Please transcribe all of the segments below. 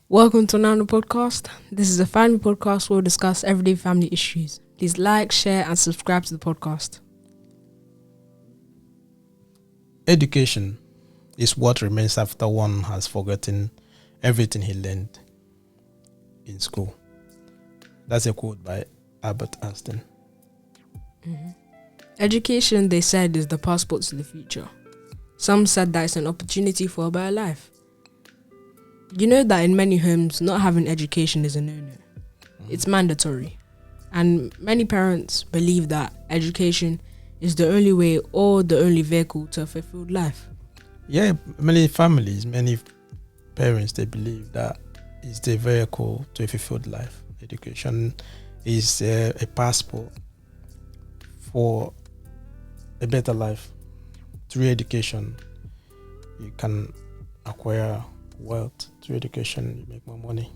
Welcome to Nano Podcast. This is a family podcast where we'll discuss everyday family issues. Please like, share, and subscribe to the podcast. Education is what remains after one has forgotten everything he learned in school. That's a quote by Albert Einstein. Education, they said, is the passport to the future. Some said that it's an opportunity for a better life. You know that in many homes, not having education is a no-no. It's mandatory. And many parents believe that education is the only way or the only vehicle to a fulfilled life. Yeah, many families, many parents, they believe that is the vehicle to a fulfilled life. Education is a passport for a better life. Through education, you can acquire wealth. Through education, you make more money.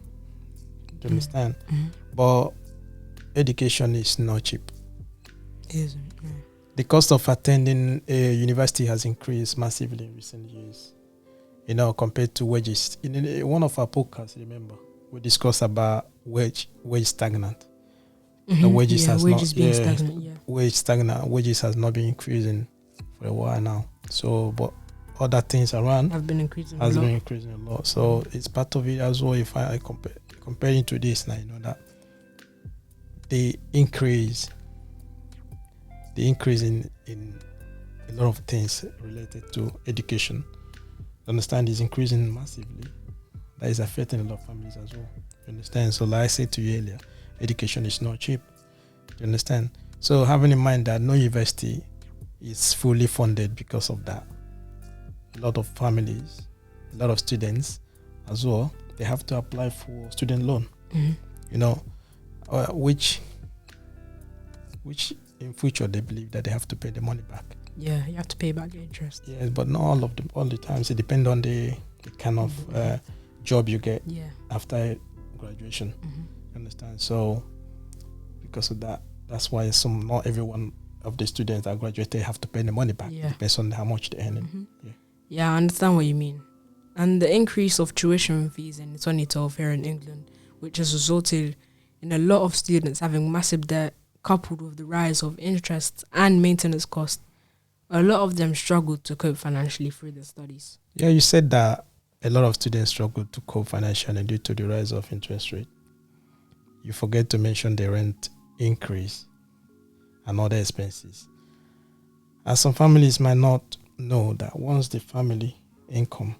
Do you understand? But education is not cheap. Isn't it? The cost of attending a university has increased massively in recent years, compared to wages. In one of our podcasts, remember, we discussed about wage stagnant. The wages being stagnant. Yeah. Wage stagnant. Wages has not been increasing for a while now. So, but other things around Have been increasing has a lot. been increasing a lot. So it's part of it as well. If I comparing to this now, that the increase in a lot of things related to education, understand, is increasing massively. That is affecting a lot of families as well. You understand? So like I said to you earlier, education is not cheap. You understand? So having in mind that no university is fully funded because of that, a lot of families, a lot of students as well, they have to apply for student loan. Which in future they believe that they have to pay the money back. Yeah, you have to pay back the interest. Yes, but not all the times. It depends on the kind of job you get after graduation. You understand? So because of that, that's why not everyone of the students that graduated have to pay the money back. Yeah. It depends on how much they're earning. Yeah, I understand what you mean. And the increase of tuition fees in 2012 here in England, which has resulted in a lot of students having massive debt, coupled with the rise of interest and maintenance costs, a lot of them struggled to cope financially through their studies. Yeah, you said that a lot of students struggle to cope financially due to the rise of interest rate. You forget to mention the rent increase and other expenses. As some families might not know that once the family income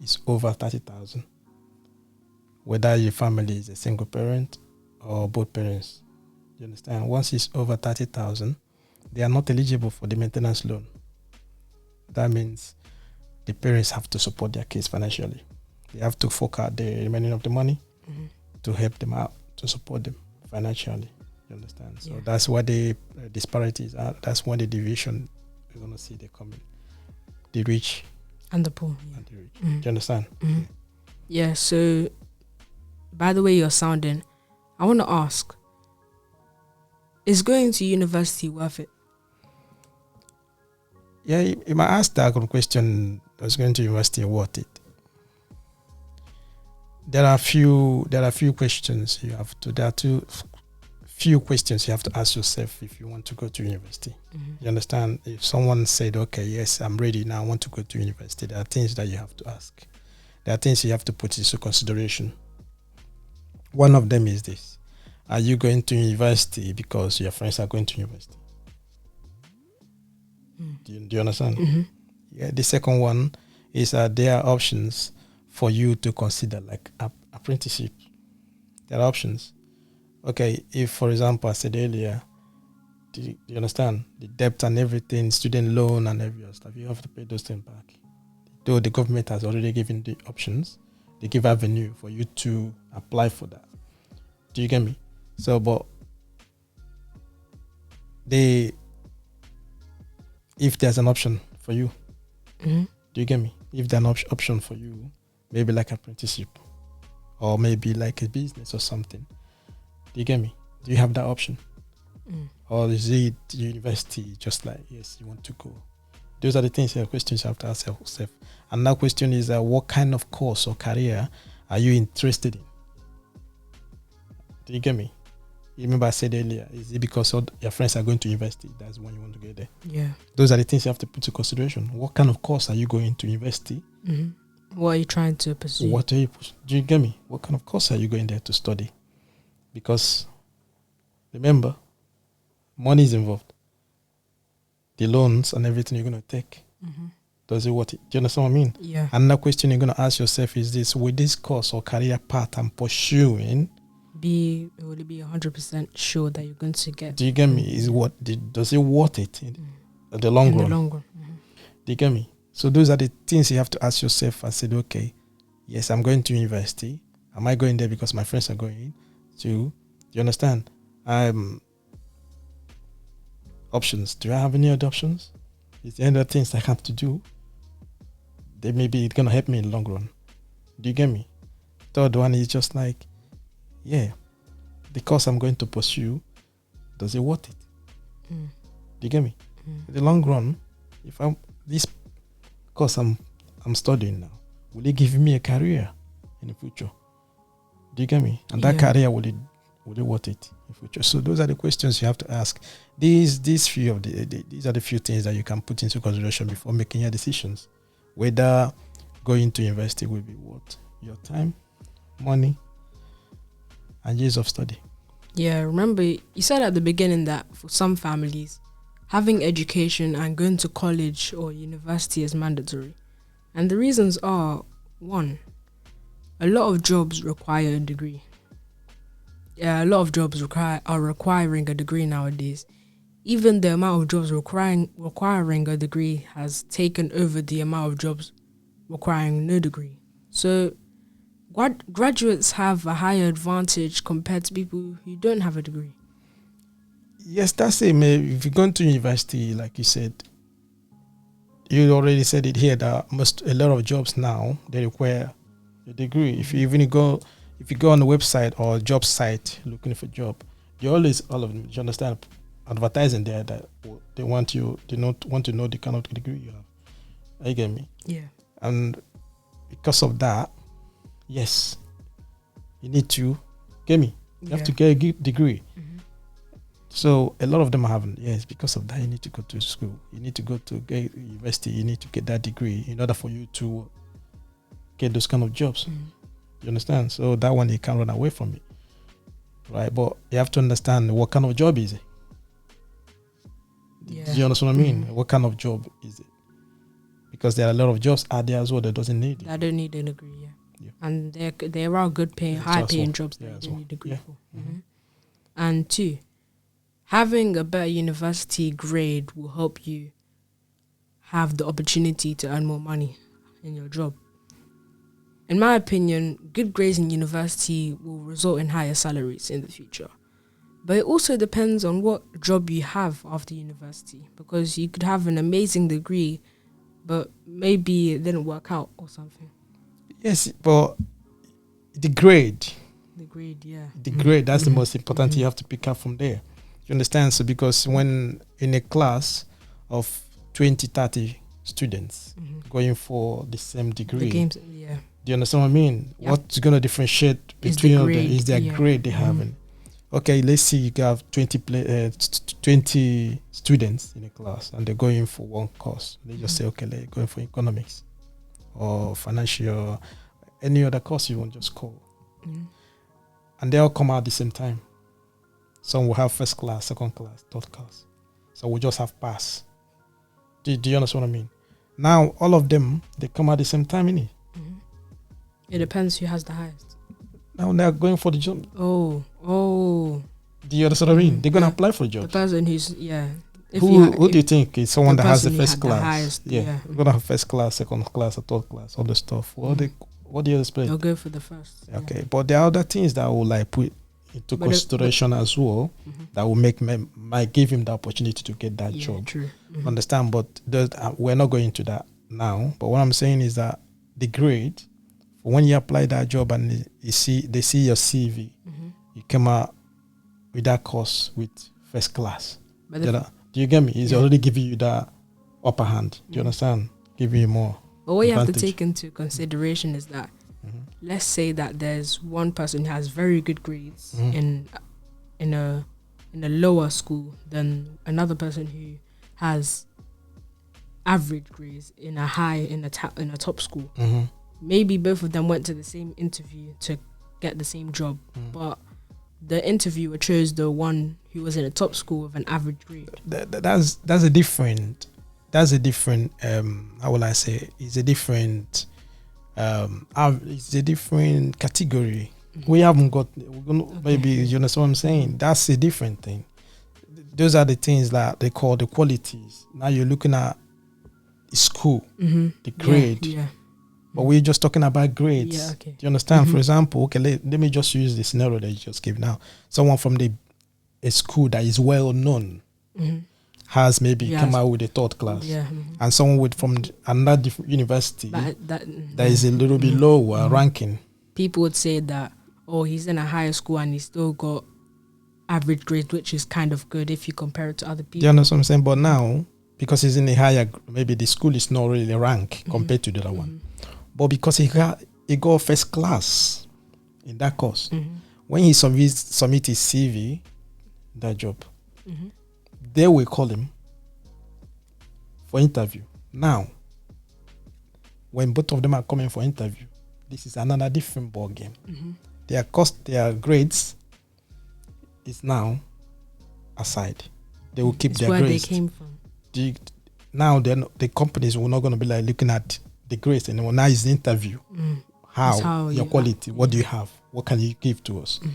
is over 30,000, whether your family is a single parent or both parents, you understand? Once it's over 30,000, they are not eligible for the maintenance loan. That means the parents have to support their kids financially. They have to fork out the remaining of the money to help them out, to support them financially. You understand? So that's why the disparities are. That's when the division you're going to see they coming. The rich And the poor. and the rich. Do you understand? Yeah, so by the way you're sounding, I want to ask, is going to university worth it? Yeah, you might ask that question, is going to university worth it? There are few questions you have to, few questions you have to ask yourself if you want to go to university. You understand? If someone said, okay, yes, I'm ready now, I want to go to university, there are things that you have to ask. There are things you have to put into consideration. One of them is this: are you going to university because your friends are going to university? Do you understand? Yeah. The second one is there are options for you to consider, like apprenticeship. There are options. Okay, if for example I said earlier, do you understand, the debt and everything, student loan and every other stuff, you have to pay those things back. Though the government has already given the options, they give avenue for you to apply for that. Do you get me? So, but if there's an option for you, do you get me? If there's an option for you, maybe like apprenticeship or maybe like a business or something, do you get me? Do you have that option? Or is it university just like, yes, you want to go? Those are the things, questions you have to ask yourself. And that question is, what kind of course or career are you interested in? Do you get me? You remember I said earlier, is it because all your friends are going to university? That's when you want to get there. Yeah. Those are the things you have to put into consideration. What kind of course are you going to university? What are you trying to pursue? Do you get me? What kind of course are you going there to study? Because remember, money is involved. The loans and everything you're going to take. Does it worth it? Do you understand what I mean? Yeah. Another question you're going to ask yourself is this: with this course or career path I'm pursuing, will it be 100% sure that you're going to get? Do you get me? Does it worth it in the long run? The long run. Do you get me? So those are the things you have to ask yourself and say, okay, yes, I'm going to university. Am I going there because my friends are going to? Do you understand? Options. Do I have any other options? Is there any other things I have to do? They maybe it's gonna help me in the long run. Do you get me? Third one is just like, yeah, the course I'm going to pursue, does it worth it? Do you get me? In the long run, if this course I'm studying now, will it give me a career in the future? Do you get me? And that career, will it worth it in the future? So those are the questions you have to ask. These are the few things that you can put into consideration before making your decisions. Whether going to university will be worth your time, money, and years of study. Yeah, remember you said at the beginning that for some families, having education and going to college or university is mandatory. And the reasons are, one, a lot of jobs require a degree. Yeah, a lot of jobs are requiring a degree nowadays. Even the amount of jobs requiring a degree has taken over the amount of jobs requiring no degree. So graduates have a higher advantage compared to people who don't have a degree. Yes, that's it. If you're going to university, like you said, you already said it here that a lot of jobs now, they require a degree. If you go on the website or job site looking for a job, all of them, you understand, advertising there that they want to know the kind of degree you have. You get me? Yeah. And because of that, yes, you need to get me. You have to get a degree. So a lot of them haven't. Yes, because of that, you need to go to school. You need to go to university. You need to get that degree in order for you to get those kind of jobs. You understand? So that one, you can't run away from it, right? But you have to understand what kind of job is it. Yeah. Do you understand what I mean? What kind of job is it? Because there are a lot of jobs out there as well that doesn't need it. I don't need a degree, yeah. And there are good paying, high paying jobs that you don't need a degree for. And two, having a better university grade will help you have the opportunity to earn more money in your job. In my opinion, good grades in university will result in higher salaries in the future. But it also depends on what job you have after university, because you could have an amazing degree, but maybe it didn't work out or something. Yes, but the grade. The grade, yeah. The grade, that's the most important thing you have to pick up from there. You understand? So because when in a class of 20, 30 students going for the same degree, the games, yeah. Do you understand what I mean? Yep. What's going to differentiate between them is their grade they have. Okay, let's see, you have 20 students in a class and they're going for one course. They just say, okay, they're going for economics or financial, any other course you want, just call. And they all come out at the same time. Some will have first class, second class, third class. So we just have pass. Do you understand what I mean? Now, all of them, they come at the same time, innit? It depends who has the highest. Now they're going for the job. Oh. Do you understand what I mean? They're going to apply for the job. The person who's, Who do you think is someone that has the first class? The highest, You're going to have first class, second class, or third class, all the stuff. What do you expect? They'll go for the first. Okay, but there are other things that will like put into consideration as well that will might give him the opportunity to get that job. True. Understand? But we're not going to that now. But what I'm saying is that the grade, when you apply that job and they see your CV, you come out with that course with first class. Do you get me? He's already giving you that upper hand. Do you understand? Give you more. But what you have to advantage. take into consideration is that, Mhm. let's say that there's one person who has very good grades Mhm. in a lower school than another person who has average grades in a top school. Mhm. Maybe both of them went to the same interview to get the same job, but the interviewer chose the one who was in a top school with an average grade. That's a different. That's a different. How will I say? It's a different. It's a different category. We haven't got. Maybe you understand what I'm saying. That's a different thing. Those are the things that they call the qualities. Now you're looking at the school, the grade. Yeah. But we're just talking about grades. Yeah, okay. Do you understand? For example, okay, let me just use the scenario that you just gave now. Someone from a school that is well known has maybe come out with a third class. Yeah. And someone from another different university that is a little bit lower ranking. People would say that, oh, he's in a higher school and he's still got average grades, which is kind of good if you compare it to other people. Do you understand what I'm saying? But now, because he's in a higher, maybe the school is not really ranked compared to the other one. But because he got first class in that course, when he submit his CV, that job, they will call him for interview. Now, when both of them are coming for interview, this is another different ball game. Their grades is now aside. They will keep their where grades. They came from. Now the companies will not going to be like looking at the grades anymore. Now it's the interview. How your quality? What do you have? What can you give to us? Do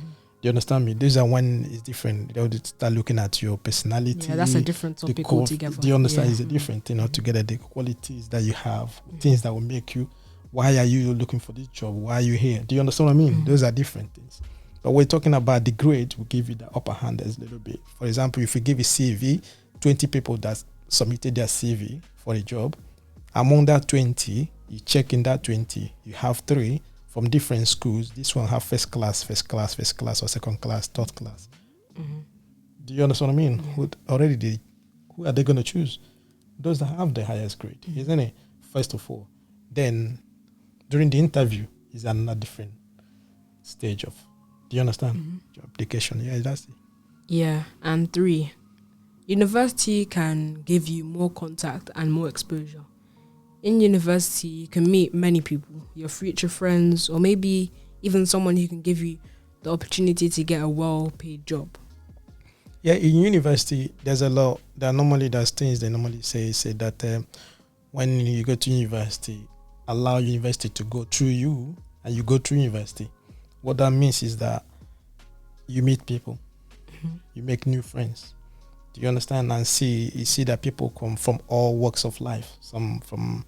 you understand me? These are when it's different. They'll start looking at your personality. Yeah, that's a different topic altogether. Do you understand? It's a different thing altogether. The qualities that you have, things that will make you. Why are you looking for this job? Why are you here? Do you understand what I mean? Those are different things. But we're talking about the grade. We give you the upper hand a little bit. For example, if you give a CV, 20 people that submitted their CV for a job, among that 20, you check in that 20, you have 3 from different schools. This one have first class, or second class, third class. Do you understand what I mean? Who are they going to choose? Those that have the highest grade, isn't it? First of all. Then, during the interview, is another different stage of, do you understand? Your application. Yeah, that's it. Yeah, and 3, university can give you more contact and more exposure. In university, you can meet many people, your future friends, or maybe even someone who can give you the opportunity to get a well-paid job. Yeah, in university, there's things they normally say that when you go to university, allow university to go through you, and you go through university. What that means is that you meet people, you make new friends. Do you understand? And you see that people come from all walks of life, some from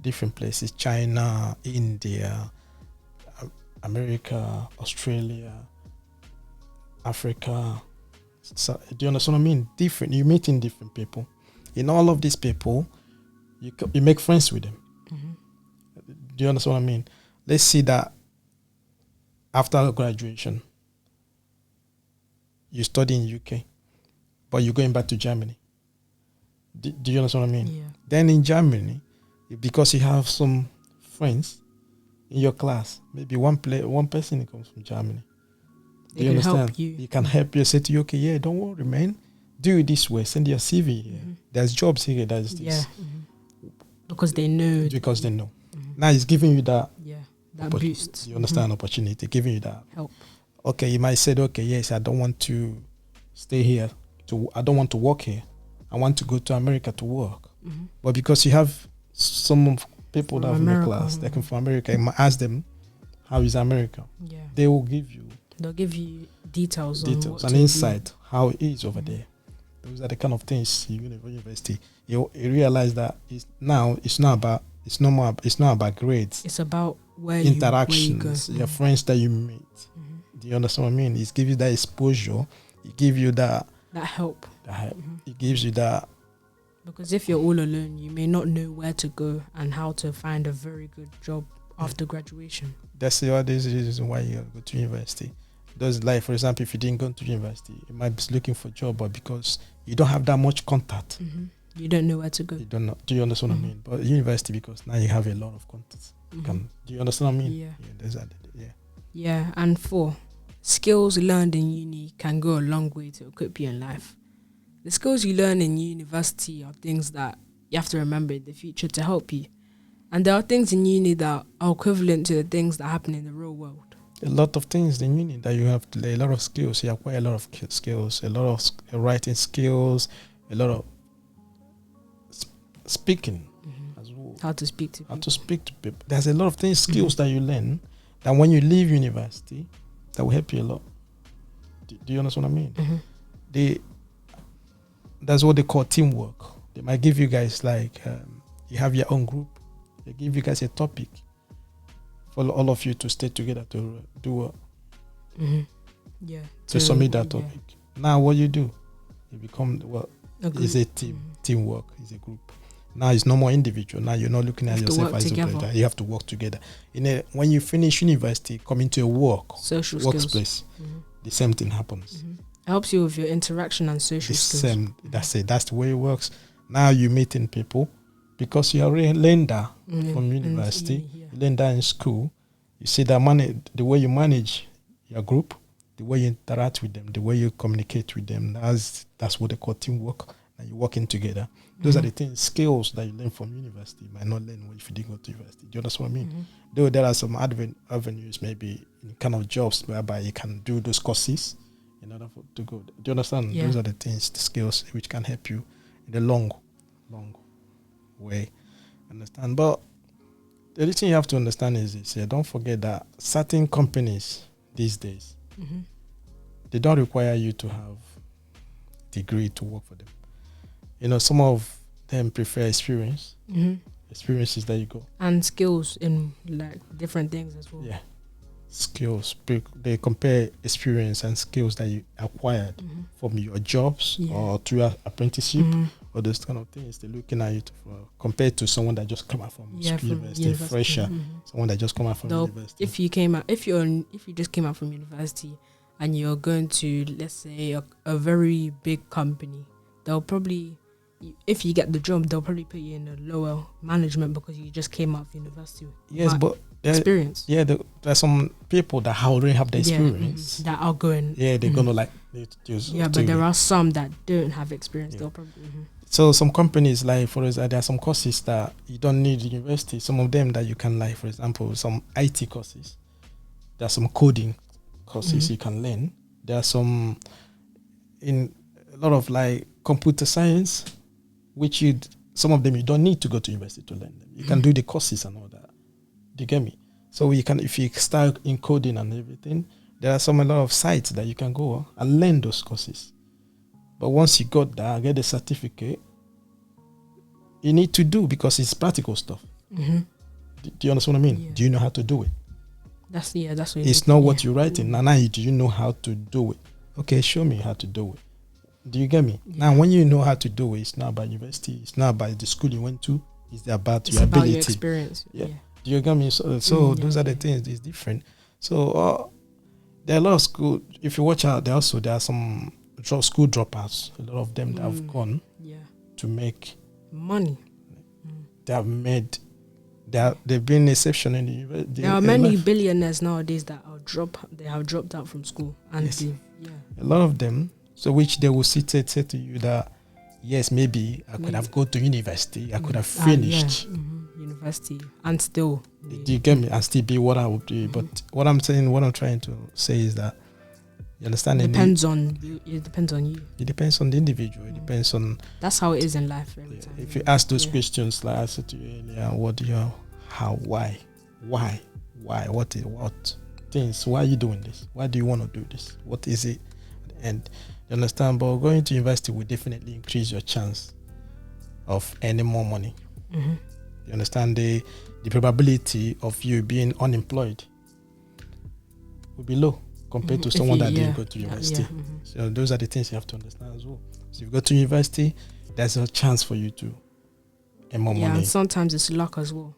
different places, China, India, America, Australia, Africa. So, do you understand what I mean? You're meeting different people. In all of these people, you make friends with them. Do you understand what I mean? Let's see that after graduation, you study in UK, but you're going back to Germany. Do you understand what I mean? Yeah. Then in Germany, because you have some friends in your class, maybe one person who comes from Germany. Do you understand? Help you. He can help you. Say to you, okay, yeah, don't worry, man. Do it this way. Send your CV here. There's jobs here. There's this. Yeah. Because they know. Because they know. Now it's giving you that. Yeah. That boost. You understand? Opportunity, giving you that help. Okay, you might say, okay, yes, I don't want to stay here. I don't want to work here. I want to go to America to work. But because you have some people that are from your class, they come from America, you might ask them, how is America? Yeah. They'll give you details and insight how it is over there. Those are the kind of things you in university. You realize that it's not about grades. It's about interactions, where you go. your friends that you meet. Do you understand what I mean? It gives you that exposure. It gives you that help. It gives you that. Because if you're all alone, you may not know where to go and how to find a very good job after graduation. That's the other reason why you go to university. Those, like, for example, if you didn't go to university, you might be looking for a job, but because you don't have that much contact, You don't know where to go. You don't know. Do you understand what I mean? But university, because now you have a lot of content. Do you understand what I mean? Yeah. Yeah, and 4, skills learned in uni can go a long way to equip you in life. The skills you learn in university are things that you have to remember in the future to help you. And there are things in uni that are equivalent to the things that happen in the real world. A lot of things in uni that you have to learn, a lot of skills. You acquire a lot of skills, a lot of writing skills, a lot of speaking as well. How to speak to people. How to speak to people. There's a lot of things, skills that you learn that when you leave university, that will help you a lot. Do you understand what I mean? That's what they call teamwork. They might give you guys like, you have your own group. They give you guys a topic for all of you to stay together to do what? Yeah. To submit that topic. Now what you do? You become it's a team. Teamwork is a group. Now it's no more individual. Now you're not looking at yourself as a leader. You have to work together. When you finish university, come into a workplace, the same thing happens. It helps you with your interaction and social skills. That's it. That's the way it works. Now you're meeting people because you already learned that from university. You learned that in school. You see that the way you manage your group, the way you interact with them, the way you communicate with them. That's what they call teamwork. And you're working together. Those are the things, skills that you learn from university. You might not learn if you didn't go to university. Do you understand what I mean? Though there are some avenues, maybe in kind of jobs whereby you can do those courses in order to go. Do you understand? Yeah. Those are the things, the skills which can help you in the long way. Understand? But the only thing you have to understand is this. Don't forget that certain companies these days, they don't require you to have a degree to work for them. Some of them prefer experience. Experiences that you go. And skills in like different things as well. Yeah. Skills. They compare experience and skills that you acquired from your jobs or through your apprenticeship or those kind of things. They're looking at you compared to someone that just come out from university, fresher. Someone that just come out from university. If you just came out from university and you're going to, let's say, a very big company, they'll probably, if you get the job, they'll probably put you in a lower management because you just came out of university. Yes, but experience. Yeah, there's some people that already have the experience that are going. Yeah, they're gonna like. But there are some that don't have experience. They'll probably. So some companies, like for example, there are some courses that you don't need university. Some of them that you can, like for example, some IT courses. There are some coding courses you can learn. There are some in a lot of like computer science, which some of them you don't need to go to university to learn them. You can do the courses and all that. Do you get me? So you can, if you start in coding and everything, there are a lot of sites that you can go and learn those courses. But once you got that, get the certificate, you need to do because it's practical stuff. Do you understand what I mean? Yeah. Do you know how to do it? That's what it's not what you're writing. Now, do you know how to do it? Okay, show me how to do it. Do you get me? Yeah. Now, when you know how to do it, it's not about university. It's not about the school you went to. It's about your ability. Your experience. Yeah. Do you get me? So those are the things. It's different. So there are a lot of school. If you watch out, there are some school dropouts. A lot of them that have gone to make money. They've been exception in the university. There are many billionaires nowadays that have dropped out from school, and a lot of them. So which they will say to you that yes, maybe I could have gone to university. I could have finished university and still. Do you get me? And still be what I would be. But what I'm trying to say is that you understand. It depends on you. It depends on the individual. It depends on. That's how it is in life every time. If you ask those questions, like I said to you earlier, what do you, how, why, what things? Why are you doing this? Why do you want to do this? What is it? And you understand? But going to university will definitely increase your chance of earning more money. You understand? The probability of you being unemployed will be low compared to someone that didn't go to university. So those are the things you have to understand as well. So if you go to university, there's a chance for you to earn more money. And sometimes it's luck as well.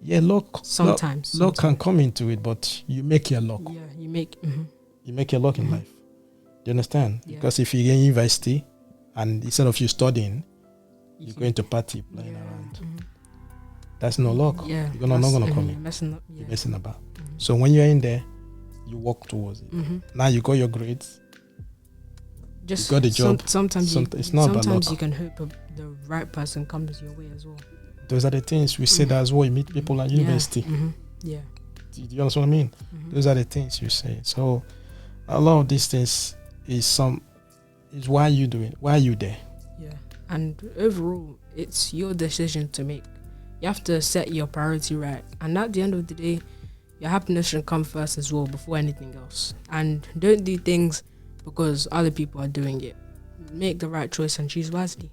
Yeah, luck. Sometimes. Luck can come into it, but you make your luck. Yeah, you make your luck in life. Do you understand? Yeah. Because if you get university and instead of you studying, You're going to party, playing Yeah. around. Mhm. That's no luck. Yeah. You're not gonna come in. Messing up. You're Yeah. messing about. Mhm. So when you're in there, you work towards it. Mhm. Now you got your grades. Just got the job. sometimes It's not about sometimes luck. you can hope the right person comes your way as well. Those are the things we say that as well. You meet people at university. Yeah. Mhm. Yeah. Do you understand what I mean? Mhm. Those are the things you say. So a lot of these things is why you doing, why you there. Yeah. And overall, it's your decision to make. You have to set your priority right. And at the end of the day, your happiness should come first as well before anything else. And don't do things because other people are doing it. Make the right choice and choose wisely.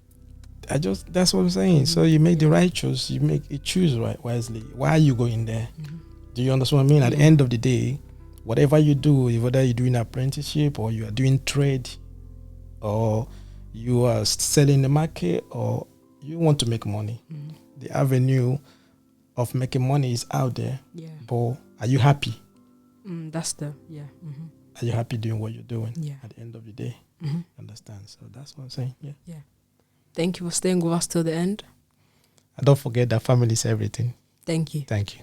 That's what I'm saying. So you make the right choice, you choose right wisely. Why are you going there? Mhm. Do you understand what I mean? At the Yeah. end of the day, whatever you do, whether you're doing apprenticeship or you are doing trade or you are selling the market or you want to make money, Mhm. the avenue of making money is out there. Yeah. But are you happy? That's the yeah. Mhm. Are you happy doing what you're doing Yeah. at the end of the day? Mhm. Understand? So that's what I'm saying. Yeah. Thank you for staying with us till the end. And don't forget that family is everything. Thank you. Thank you.